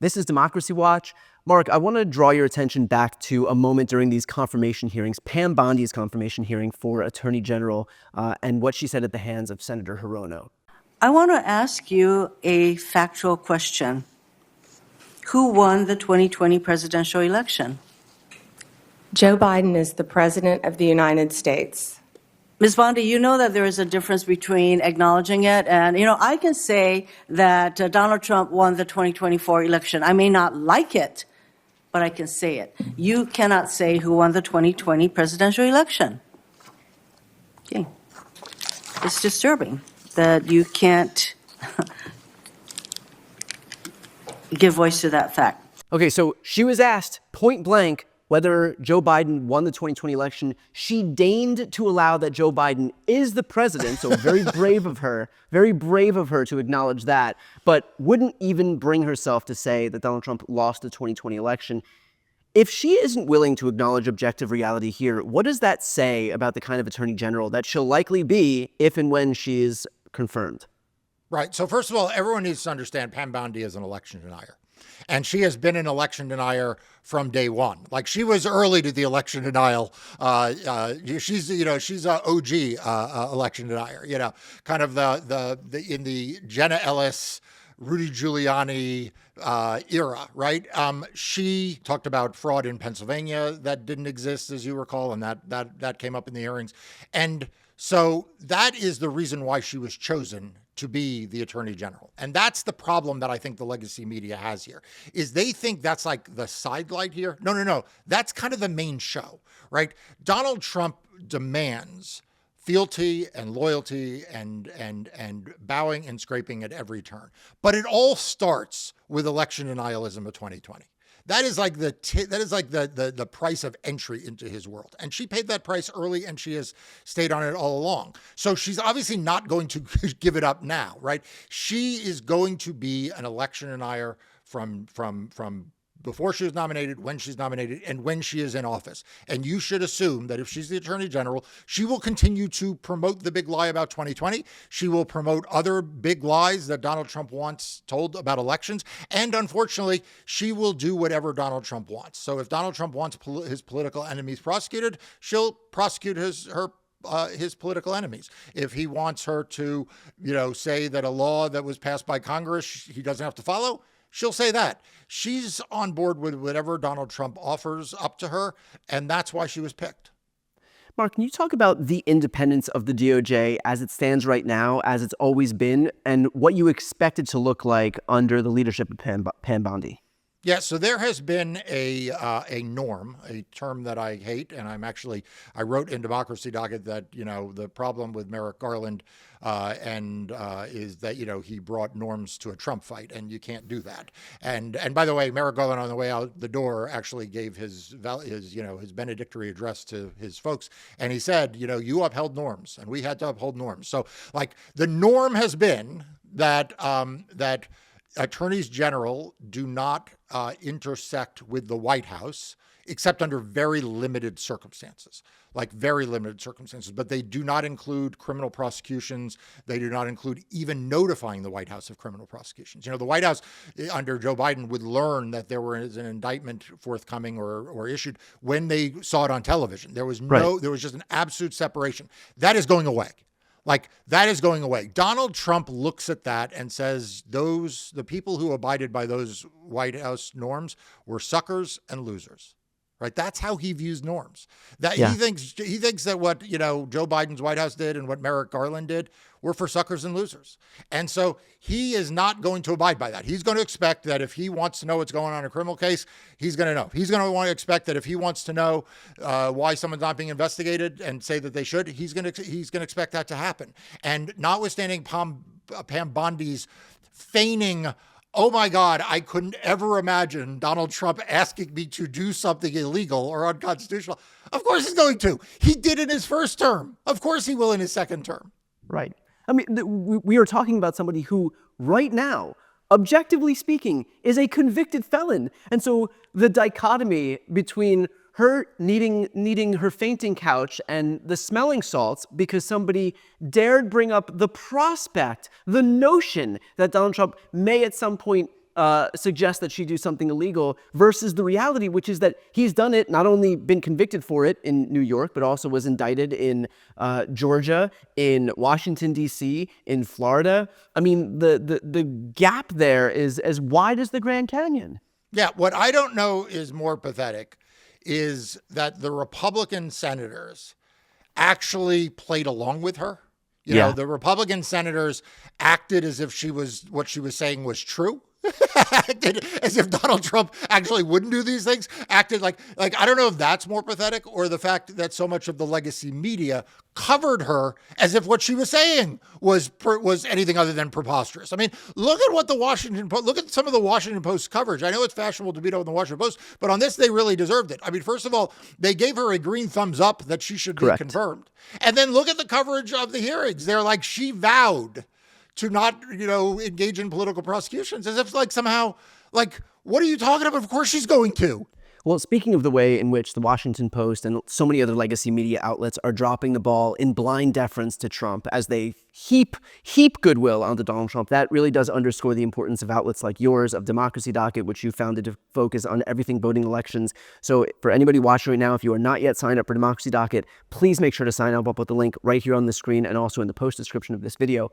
This is Democracy Watch. Marc, I want to draw your attention back to a moment during these confirmation hearings, Pam Bondi's confirmation hearing for Attorney General, and what she said at the hands of Senator Hirono. I want to ask you a factual question. Who won the 2020 presidential election? Joe Biden is the President of the United States. Ms. Bondi, you know that there is a difference between acknowledging it and, I can say that Donald Trump won the 2024 election. I may not like it, but I can say it. You cannot say who won the 2020 presidential election. Okay. It's disturbing that you can't give voice to that fact. Okay, so she was asked point blank whether Joe Biden won the 2020 election. She deigned to allow that Joe Biden is the president, so very brave of her to acknowledge that, but wouldn't even bring herself to say that Donald Trump lost the 2020 election. If she isn't willing to acknowledge objective reality here, what does that say about the kind of attorney general that she'll likely be if and when she is confirmed? Right. So first of all, everyone needs to understand Pam Bondi is an election denier. And she has been an election denier from day one. Like, she was early to the election denial. She's a OG election denier. Kind of the in the Jenna Ellis, Rudy Giuliani era, right? She talked about fraud in Pennsylvania that didn't exist, as you recall, and that came up in the hearings. And so that is the reason why she was chosen to be the attorney general. And that's the problem that I think the legacy media has here, is they think that's like the sidelight here. No. That's kind of the main show, right? Donald Trump demands fealty and loyalty and bowing and scraping at every turn. But it all starts with election denialism of 2020. That is like the price of entry into his world. And she paid that price early, and she has stayed on it all along. So she's obviously not going to give it up now, right? She is going to be an election denier from before she was nominated, when she's nominated, and when she is in office. And you should assume that if she's the attorney general, she will continue to promote the big lie about 2020. She will promote other big lies that Donald Trump once told about elections. And unfortunately, she will do whatever Donald Trump wants. So if Donald Trump wants his political enemies prosecuted, she'll prosecute his political enemies. If he wants her to, say that a law that was passed by Congress he doesn't have to follow, she'll say that. She's on board with whatever Donald Trump offers up to her, and that's why she was picked. Marc, can you talk about the independence of the DOJ as it stands right now, as it's always been, and what you expect it to look like under the leadership of Pam Bondi? Yeah, so there has been a norm, a term that I hate, and I wrote in Democracy Docket that, the problem with Merrick Garland is that, he brought norms to a Trump fight, and you can't do that. And by the way, Merrick Garland on the way out the door actually gave his benedictory address to his folks, and he said, you upheld norms, and we had to uphold norms. So, the norm has been that attorneys general do not intersect with the White House, except under very limited circumstances, but they do not include criminal prosecutions. They do not include even notifying the White House of criminal prosecutions. The White House under Joe Biden would learn that there was an indictment forthcoming or issued when they saw it on television. There was just an absolute separation. That is going away. That is going away. Donald Trump looks at that and says the people who abided by those White House norms were suckers and losers. Right? That's how he views norms. He thinks that what, Joe Biden's White House did and what Merrick Garland did were for suckers and losers. And so he is not going to abide by that. He's going to expect that if he wants to know what's going on in a criminal case, he's going to know. He's going to want to expect that if he wants to know why someone's not being investigated and say that they should, he's going to expect that to happen. And notwithstanding Pam Bondi's feigning, oh my God, I couldn't ever imagine Donald Trump asking me to do something illegal or unconstitutional. Of course he's going to. He did in his first term. Of course he will in his second term. Right. I mean, we are talking about somebody who right now, objectively speaking, is a convicted felon. And so the dichotomy between her needing her fainting couch and the smelling salts because somebody dared bring up the prospect, the notion that Donald Trump may at some point suggest that she do something illegal versus the reality, which is that he's done it, not only been convicted for it in New York, but also was indicted in Georgia, in Washington, D.C., in Florida. I mean, the gap there is as wide as the Grand Canyon. Yeah, what I don't know is more pathetic is that the Republican senators actually played along with her. You know, the Republican senators acted as if what she was saying was true. Acted as if Donald Trump actually wouldn't do these things. Acted like I don't know if that's more pathetic or the fact that so much of the legacy media covered her as if what she was saying was anything other than preposterous. I mean, look at what the Washington Post, look at some of the Washington Post coverage. I know it's fashionable to beat up the Washington Post, but on this, they really deserved it. I mean, first of all, they gave her a green thumbs up that she should be confirmed. And then look at the coverage of the hearings. They're like, she vowed to not, engage in political prosecutions, as if like somehow, like, what are you talking about? Of course she's going to. Well, speaking of the way in which the Washington Post and so many other legacy media outlets are dropping the ball in blind deference to Trump as they heap goodwill onto Donald Trump, that really does underscore the importance of outlets like yours, of Democracy Docket, which you founded to focus on everything voting elections. So for anybody watching right now, if you are not yet signed up for Democracy Docket, please make sure to sign up. I'll put the link right here on the screen and also in the post description of this video.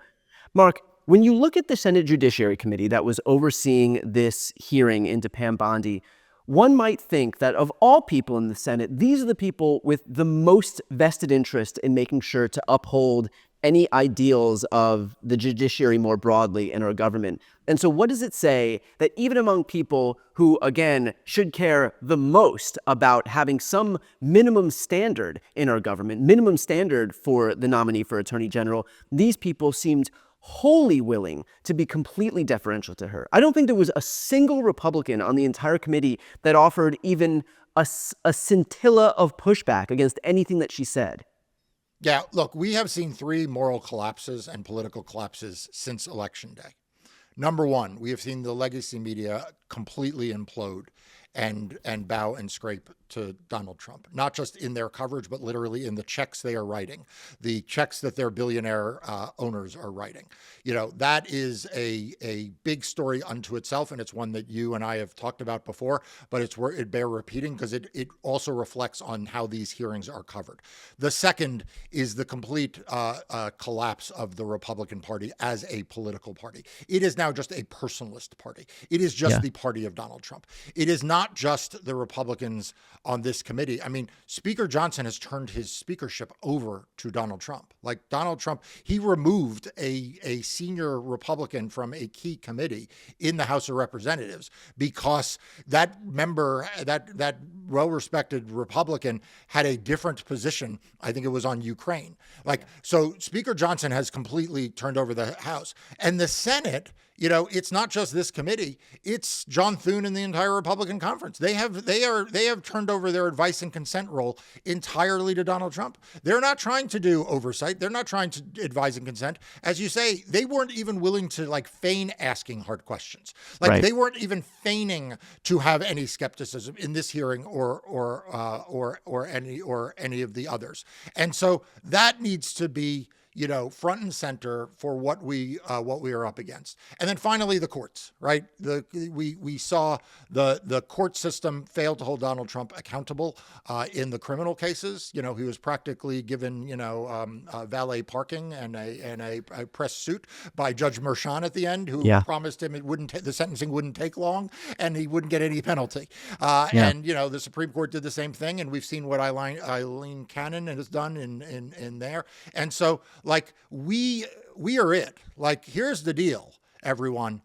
Marc, when you look at the Senate Judiciary Committee that was overseeing this hearing into Pam Bondi, one might think that of all people in the Senate, these are the people with the most vested interest in making sure to uphold any ideals of the judiciary more broadly in our government. And so what does it say that even among people who, again, should care the most about having some minimum standard in our government, minimum standard for the nominee for Attorney General, these people seemed wholly willing to be completely deferential to her? I don't think there was a single Republican on the entire committee that offered even a scintilla of pushback against anything that she said. Yeah, look, we have seen 3 moral collapses and political collapses since Election Day. Number one, we have seen the legacy media completely implode and bow and scrape to Donald Trump, not just in their coverage, but literally in the checks they are writing, the checks that their billionaire owners are writing. That is a big story unto itself, and it's one that you and I have talked about before, but it bear repeating because it also reflects on how these hearings are covered. The second is the complete collapse of the Republican Party as a political party. It is now just a personalist party. It is just the party of Donald Trump. It is not just the Republicans on this committee. I mean, Speaker Johnson has turned his speakership over to Donald Trump. Like Donald Trump, he removed a senior Republican from a key committee in the House of Representatives because that member, that well-respected Republican had a different position. I think it was on Ukraine. So Speaker Johnson has completely turned over the House. And the Senate, it's not just this committee, it's John Thune and the entire Republican conference. They have turned over their advice and consent role entirely to Donald Trump. They're not trying to do oversight. They're not trying to advise and consent. As you say, they weren't even willing to feign asking hard questions. They weren't even feigning to have any skepticism in this hearing or any of the others. And so that needs to be front and center for what we are up against. And then finally, the courts, right? We saw the court system fail to hold Donald Trump accountable in the criminal cases. He was practically given valet parking and a press suit by Judge Merchan at the end, who promised him the sentencing wouldn't take long and he wouldn't get any penalty. And the Supreme Court did the same thing, and we've seen what Eileen Cannon has done in there. And so, we are it. Here's the deal, everyone.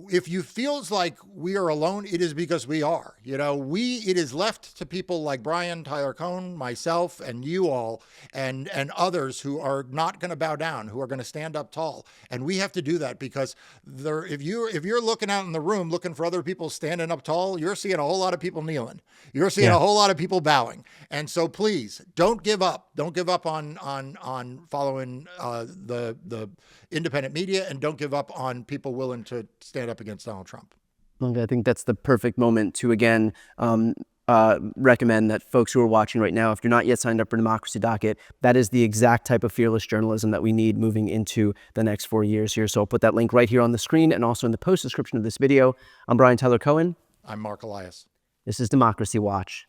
If you feels like we are alone, it is because we are. It is left to people like Brian Tyler Cohen, myself, and you all, and others who are not going to bow down, who are going to stand up tall. And we have to do that because if you're looking out in the room looking for other people standing up tall, you're seeing a whole lot of people kneeling. You're seeing a whole lot of people bowing. And so please don't give up. Don't give up on following the independent media, and don't give up on people willing to stand up against Donald Trump. I think that's the perfect moment to, again, recommend that folks who are watching right now, if you're not yet signed up for Democracy Docket, that is the exact type of fearless journalism that we need moving into the next 4 years here. So I'll put that link right here on the screen and also in the post description of this video. I'm Brian Tyler Cohen. I'm Marc Elias. This is Democracy Watch.